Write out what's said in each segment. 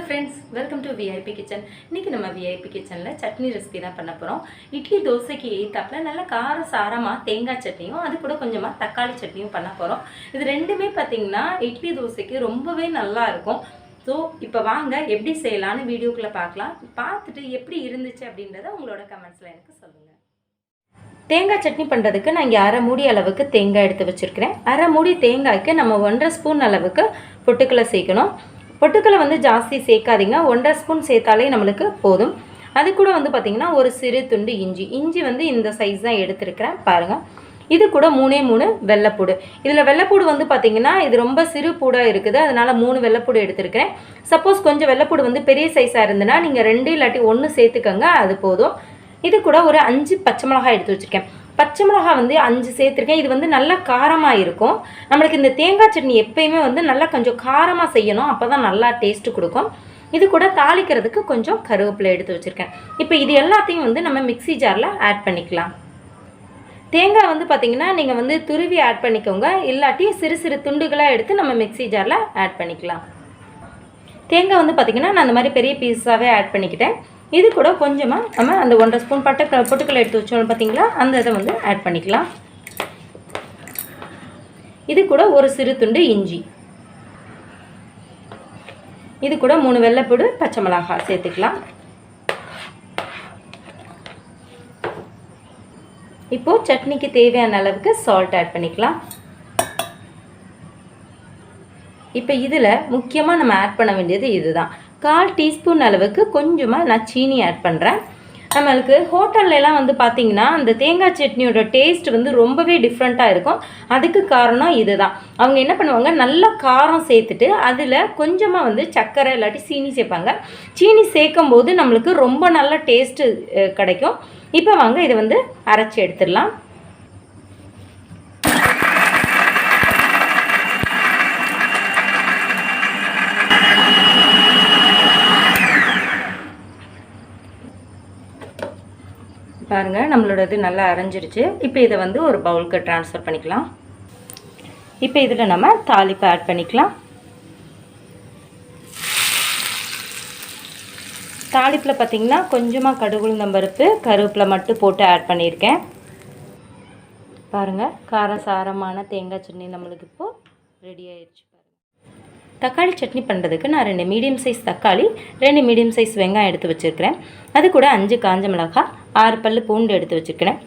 friends, welcome to VIP kitchen. இன்னைக்கு நம்ம VIP kitchenல chutney recipe தான் பண்ண போறோம். இட்லி தோசைக்கு ஏத்தாப்ல நல்ல கார சாரமா தேங்காய் சட்னியும் அது கூட கொஞ்சமா தக்காளி சட்னியும் பண்ண போறோம். இது ரெண்டுமே பாத்தீங்கன்னா இட்லி தோசைக்கு ரொம்பவே நல்லா இருக்கும். சோ இப்போ வாங்க எப்படி செய்யலாம்னு வீடியோக்குள்ள பார்க்கலாம். பார்த்துட்டு எப்படி இருந்துச்சு அப்படின்றத உங்களோட கமெண்ட்ஸ்ல எனக்கு சொல்லுங்க. தேங்காய் சட்னி பண்ணுறதுக்கு நான் இங்கே அரை மூடி அளவுக்கு தேங்காய் எடுத்து வச்சுருக்கிறேன். அரை மூடி தேங்காய்க்கு நம்ம 1.5 ஸ்பூன் அளவுக்கு பொட்டுக்கடலை சேர்க்கணும். பொட்டுக்கடலை வந்து ஜாஸ்தி சேர்க்காதீங்க, 1.5 ஸ்பூன் சேர்த்தாலே நம்மளுக்கு போதும். அது கூட வந்து பார்த்திங்கன்னா ஒரு சிறு துண்டு இஞ்சி வந்து இந்த சைஸ் தான் எடுத்துருக்கிறேன் பாருங்கள். இது கூட 3 வெள்ளைப்பூடு. இதில் வெள்ளைப்பூடு வந்து பார்த்திங்கன்னா இது ரொம்ப சிறு பூடாக இருக்குது, அதனால் 3 வெள்ளைப்பூடு எடுத்துருக்கிறேன். சப்போஸ் கொஞ்சம் வெள்ளைப்பூடு வந்து பெரிய சைஸாக இருந்துன்னா நீங்கள் 2 இல்லாட்டி 1 சேர்த்துக்கோங்க, அது போதும். இது கூட ஒரு 5 பச்சை மிளகாய் எடுத்து வச்சுருக்கேன். பச்சை மிளகாய் வந்து 5 சேர்த்துருக்கேன். இது வந்து நல்லா காரமாக இருக்கும். நம்மளுக்கு இந்த தேங்காய் சட்னி எப்பயுமே வந்து நல்லா கொஞ்சம் காரமாக செய்யணும், அப்போ தான் நல்லா டேஸ்ட்டு கொடுக்கும். இது கூட தாளிக்கிறதுக்கு கொஞ்சம் கருவேப்பிலை எடுத்து வச்சுருக்கேன். இப்போ இது எல்லாத்தையும் வந்து நம்ம மிக்ஸி ஜாரில் ஆட் பண்ணிக்கலாம். தேங்காய் வந்து பார்த்திங்கன்னா நீங்கள் வந்து துருவி ஆட் பண்ணிக்கோங்க, இல்லாட்டி சிறு சிறு துண்டுகளாக எடுத்து நம்ம மிக்ஸி ஜாரில் ஆட் பண்ணிக்கலாம். தேங்காய் வந்து பார்த்திங்கன்னா நான் அந்த மாதிரி பெரிய பீஸாகவே ஆட் பண்ணிக்கிட்டேன். இது கூட கொஞ்சமாக நம்ம அந்த 1.5 ஸ்பூன் பொட்டுக்கடலை எடுத்து வச்சோம் பார்த்தீங்களா, அந்த இதை வந்து ஆட் பண்ணிக்கலாம். இது கூட ஒரு சிறு துண்டு இஞ்சி, இது கூட 3 வெள்ளைப்பூடு பச்சை மிளகாய் சேர்த்துக்கலாம். இப்போது சட்னிக்கு தேவையான அளவுக்கு சால்ட் ஆட் பண்ணிக்கலாம். இப்போ இதில் முக்கியமாக நம்ம ஆட் பண்ண வேண்டியது இதுதான். 1/4 டீஸ்பூன் அளவுக்கு கொஞ்சமாக நான் சீனி ஆட் பண்ணுறேன். நம்மளுக்கு ஹோட்டல்லாம் வந்து பார்த்திங்கன்னா அந்த தேங்காய் சட்னியோட டேஸ்ட் வந்து ரொம்பவே டிஃப்ரெண்ட்டாக இருக்கும். அதுக்கு காரணம் இதுதான். அவங்க என்ன பண்ணுவாங்க, நல்லா காரம் சேர்த்துட்டு அதில் கொஞ்சமாக வந்து சர்க்கரை இல்லாட்டி சீனி சேர்ப்பாங்க. சீனி சேர்க்கும் போது நம்மளுக்கு ரொம்ப நல்ல டேஸ்ட்டு கிடைக்கும். இப்போ வாங்க இதை வந்து அரைச்சி எடுத்துடலாம். பாருங்கள், நம்மளோடது நல்லா அரைஞ்சிருச்சு. இப்போ இதை வந்து ஒரு பவுலுக்கு ட்ரான்ஸ்ஃபர் பண்ணிக்கலாம். இப்போ இதில் நம்ம தாளிப்பு ஆட் பண்ணிக்கலாம். தாளிப்பில் பார்த்திங்கன்னா கொஞ்சமாக கடுகு உளுந்தம்பருப்பு கருவேப்பிலை மட்டும் போட்டு ஆட் பண்ணியிருக்கேன். பாருங்கள், காரசாரமான தேங்காய் சட்னி நம்மளுக்கு இப்போது ரெடி ஆயிடுச்சு. தக்காளி சட்னி பண்ணுறதுக்கு நான் 2 மீடியம் சைஸ் தக்காளி, 2 மீடியம் சைஸ் வெங்காயம் எடுத்து வச்சுருக்கிறேன். அது கூட 5 காஞ்ச மிளகாய், 6 பல் பூண்டு எடுத்து வச்சுருக்கிறேன்.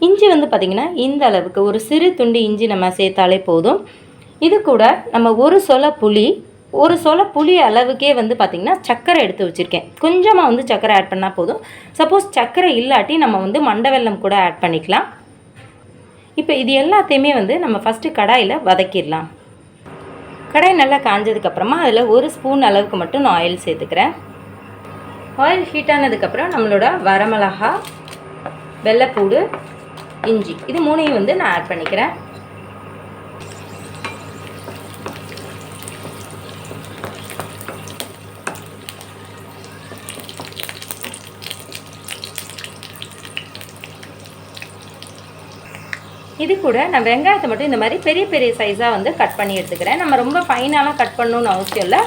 இஞ்சி வந்து பார்த்திங்கன்னா இந்த அளவுக்கு ஒரு சிறு துண்டு இஞ்சி நம்ம சேர்த்தாலே போதும். இது கூட நம்ம ஒரு சொல புளி அளவுக்கே வந்து பார்த்திங்கன்னா சர்க்கரை எடுத்து வச்சுருக்கேன். கொஞ்சமாக வந்து சர்க்கரை ஆட் பண்ணால் போதும். சப்போஸ் சர்க்கரை இல்லாட்டி நம்ம வந்து மண்டை வெல்லம் கூட ஆட் பண்ணிக்கலாம். இப்போ இது எல்லாத்தையுமே வந்து நம்ம ஃபஸ்ட்டு கடாயில் வதக்கிடலாம். கடாய் நல்லா காஞ்சதுக்கப்புறமா அதில் 1 ஸ்பூன் அளவுக்கு மட்டும் நான் ஆயில் சேர்த்துக்கிறேன். ஆயில் ஹீட் ஆனதுக்கப்புறம் நம்மளோட வரமிளகா, வெள்ளைப்பூடு, இஞ்சி இது 3ஐயும் வந்து நான் ஆட் பண்ணிக்கிறேன். இது கூட நான் வெங்காயத்தை மட்டும் இந்த மாதிரி பெரிய பெரிய சைஸாக வந்து கட் பண்ணி எடுத்துக்கிறேன். நம்ம ரொம்ப ஃபைனாலாம் கட் பண்ணணும்னு அவசியம் இல்லை,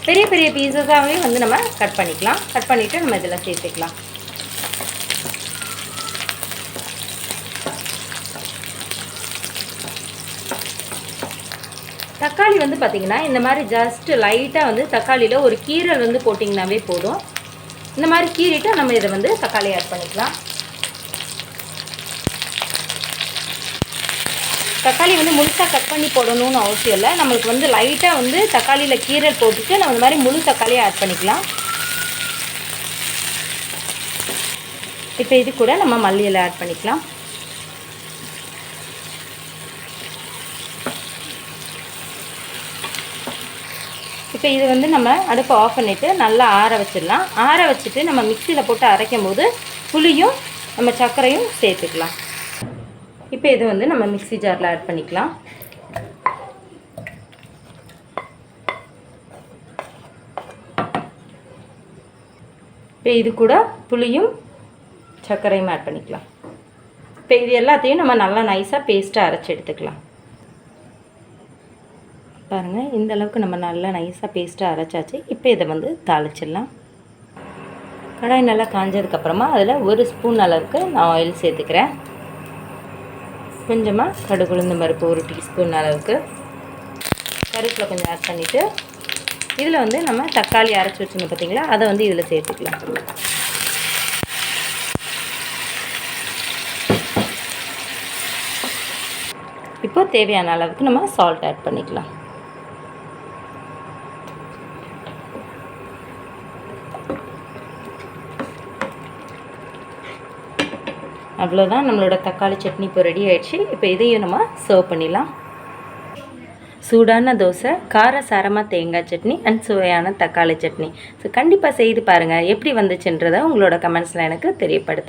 பெரிய பெரிய பீஸஸாகவே வந்து நம்ம கட் பண்ணிக்கலாம். கட் பண்ணிவிட்டு நம்ம இதில் சேர்த்துக்கலாம். தக்காளி வந்து பார்த்திங்கன்னா இந்த மாதிரி ஜஸ்ட் லைட்டாக வந்து தக்காளியில் ஒரு கீரல் வந்து போட்டிங்கனாவே போதும். இந்த மாதிரி கீறிட்டு நம்ம இதை வந்து தக்காளி ஆட் பண்ணிக்கலாம். தக்காளி வந்து முழுசாக கட் பண்ணி போடணும்னு அவசியம் இல்லை. நம்மளுக்கு வந்து லைட்டாக வந்து தக்காளியில் கீரல் போட்டுட்டு நம்ம இந்த மாதிரி முழு தக்காளியை ஆட் பண்ணிக்கலாம். இப்போ இது கூட நம்ம மல்லி இலை ஆட் பண்ணிக்கலாம். இப்போ இது வந்து நம்ம அடுப்பை ஆஃப் பண்ணிவிட்டு நல்லா ஆற வச்சிடலாம். ஆற வச்சுட்டு நம்ம மிக்சியில் போட்டு அரைக்கும் போது புளியும் நம்ம சர்க்கரையும் சேர்த்துக்கலாம். இப்போ இது வந்து நம்ம மிக்ஸி ஜாரில் ஆட் பண்ணிக்கலாம். இப்போ இது கூட புளியும் சர்க்கரையும் ஆட் பண்ணிக்கலாம். இப்போ இது எல்லாத்தையும் நம்ம நல்லா நைஸாக பேஸ்ட்டாக அரைச்சி எடுத்துக்கலாம். பாருங்கள், இந்த அளவுக்கு நம்ம நல்லா நைஸாக பேஸ்ட்டாக அரைச்சாச்சு. இப்போ இதை வந்து தாளிச்சிடலாம். கடாய் நல்லா காஞ்சதுக்கப்புறமா அதில் 1 ஸ்பூன் அளவுக்கு நான் ஆயில் சேர்த்துக்கிறேன். கொஞ்சமாக கடுகு உளுந்தம் பருப்பு 1 டீஸ்பூன் அளவுக்கு, கருவேப்பிலை கொஞ்சம் ஆட் பண்ணிவிட்டு இதில் வந்து நம்ம தக்காளி அரைச்சி வச்சுருந்தோம் பார்த்தீங்களா, அதை வந்து இதில் சேர்த்துக்கலாம். இப்போ தேவையான அளவுக்கு நம்ம சால்ட் ஆட் பண்ணிக்கலாம். அவ்வளோதான், நம்மளோட தக்காளி சட்னி இப்போ ரெடி ஆயிடுச்சு. இப்போ இதையும் நம்ம சர்வ் பண்ணிடலாம். சூடான தோசை, காரசாரமாக தேங்காய் சட்னி அண்ட் சுவையான தக்காளி சட்னி. ஸோ கண்டிப்பாக செய்து பாருங்கள். எப்படி வந்துச்சுன்றதை உங்களோட கமெண்ட்ஸில் எனக்கு தெரியப்படுத்து.